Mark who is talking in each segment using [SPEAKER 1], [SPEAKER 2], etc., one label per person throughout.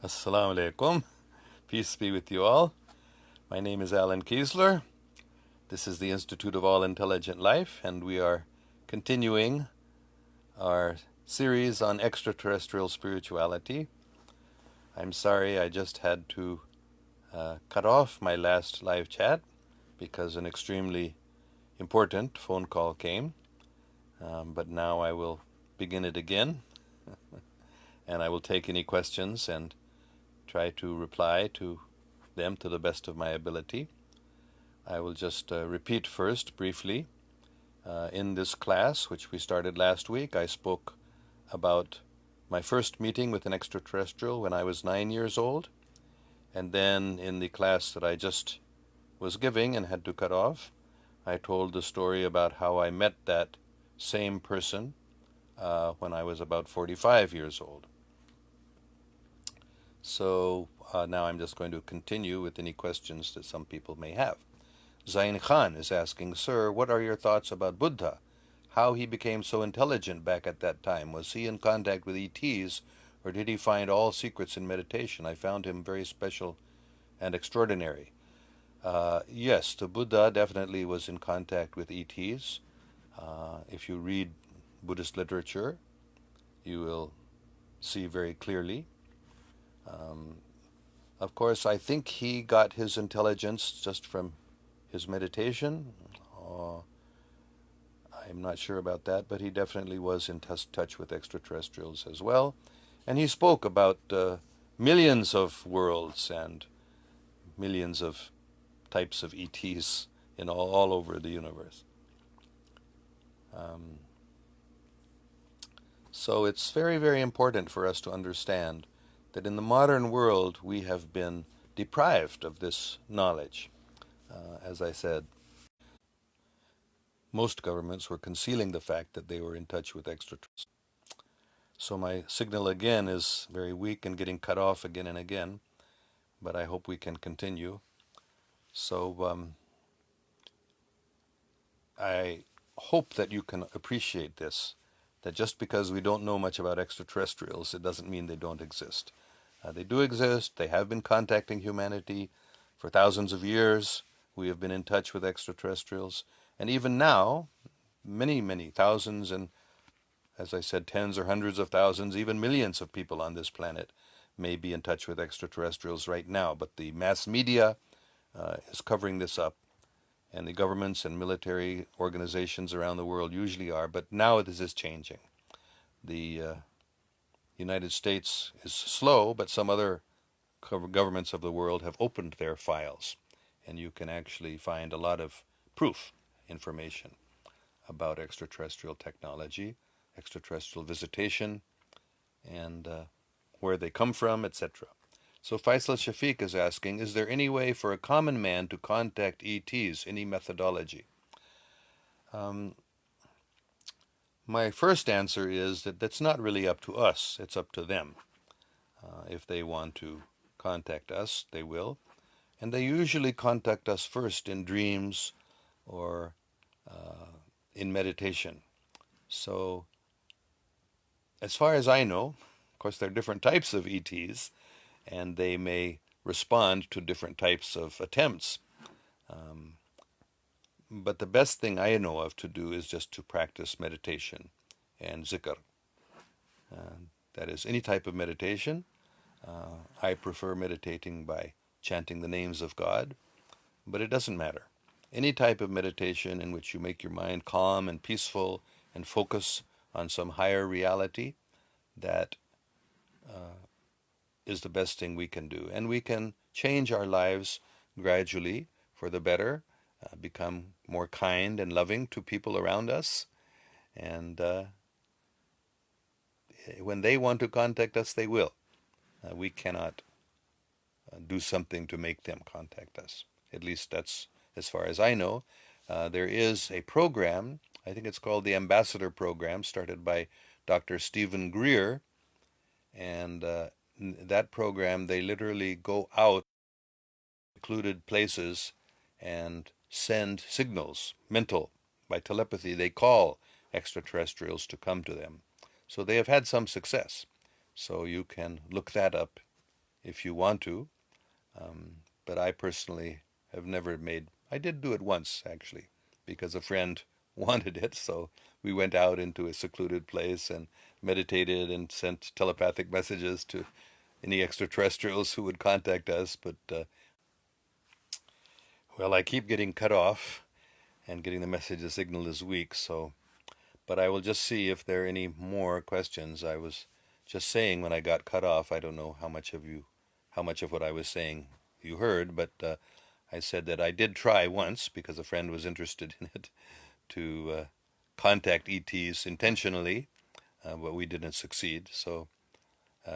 [SPEAKER 1] Assalamu alaikum. Peace be with you all. My name is Alan Kiesler. This is the Institute of All Intelligent Life, and we are continuing our series on extraterrestrial spirituality. I'm sorry I just had to cut off my last live chat because an extremely important phone call came, but now I will begin it again, and I will take any questions and try to reply to them to the best of my ability. I will just repeat first briefly. In this class, which we started last week, I spoke about my first meeting with an extraterrestrial when I was 9 years old. And then in the class that I just was giving and had to cut off, I told the story about how I met that same person when I was about 45 years old. So now I'm just going to continue with any questions that some people may have. Zain Khan is asking, Sir, what are your thoughts about Buddha? How he became so intelligent back at that time? Was he in contact with ETs, or did he find all secrets in meditation? I found him very special and extraordinary. Yes, the Buddha definitely was in contact with ETs. If you read Buddhist literature, you will see very clearly. Of course, I think he got his intelligence just from his meditation. I'm not sure about that, but he definitely was in touch with extraterrestrials as well. And he spoke about millions of worlds and millions of types of ETs in all over the universe. So it's very, very important for us to understand that in the modern world we have been deprived of this knowledge. As I said, most governments were concealing the fact that they were in touch with extraterrestrials. So my signal again is very weak and getting cut off again and again, but I hope we can continue. So I hope that you can appreciate this, that just because we don't know much about extraterrestrials, it doesn't mean they don't exist. They do exist. They have been contacting humanity for thousands of years. We have been in touch with extraterrestrials. And even now, many, many thousands and, as I said, tens or hundreds of thousands, even millions of people on this planet may be in touch with extraterrestrials right now. But the mass media is covering this up, and the governments and military organizations around the world usually are. But now this is changing. The United States is slow, but some other governments of the world have opened their files, and you can actually find a lot of proof information about extraterrestrial technology, extraterrestrial visitation, and where they come from, etc. So Faisal Shafiq is asking, is there any way for a common man to contact ETs, any methodology? My first answer is that that's not really up to us, it's up to them. If they want to contact us, they will. And they usually contact us first in dreams or in meditation. So, as far as I know, of course, there are different types of ETs, and they may respond to different types of attempts. But the best thing I know of to do is just to practice meditation and zikr. That is, any type of meditation. I prefer meditating by chanting the names of God, but it doesn't matter. Any type of meditation in which you make your mind calm and peaceful and focus on some higher reality, that is the best thing we can do. And we can change our lives gradually for the better, become more kind and loving to people around us. And when they want to contact us, they will. We cannot do something to make them contact us. At least that's as far as I know. There is a program, I think it's called the Ambassador Program, started by Dr. Stephen Greer. And that program, they literally go out to secluded places and send signals, mental, by telepathy. They call extraterrestrials to come to them. So they have had some success. So you can look that up if you want to. But I personally have never made. I did do it once actually, because a friend wanted it. So we went out into a secluded place and meditated and sent telepathic messages to any extraterrestrials who would contact us. But well, I keep getting cut off and getting the message the signal is weak. So, but I will just see if there are any more questions. I was just saying when I got cut off. I don't know how much of what I was saying you heard, but I said that I did try once because a friend was interested in it to contact ETs intentionally, but we didn't succeed. So,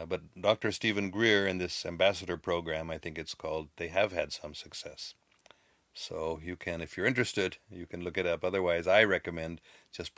[SPEAKER 1] but Dr. Stephen Greer and this ambassador program, I think it's called, they have had some success. So you can, if you're interested, you can look it up. Otherwise, I recommend just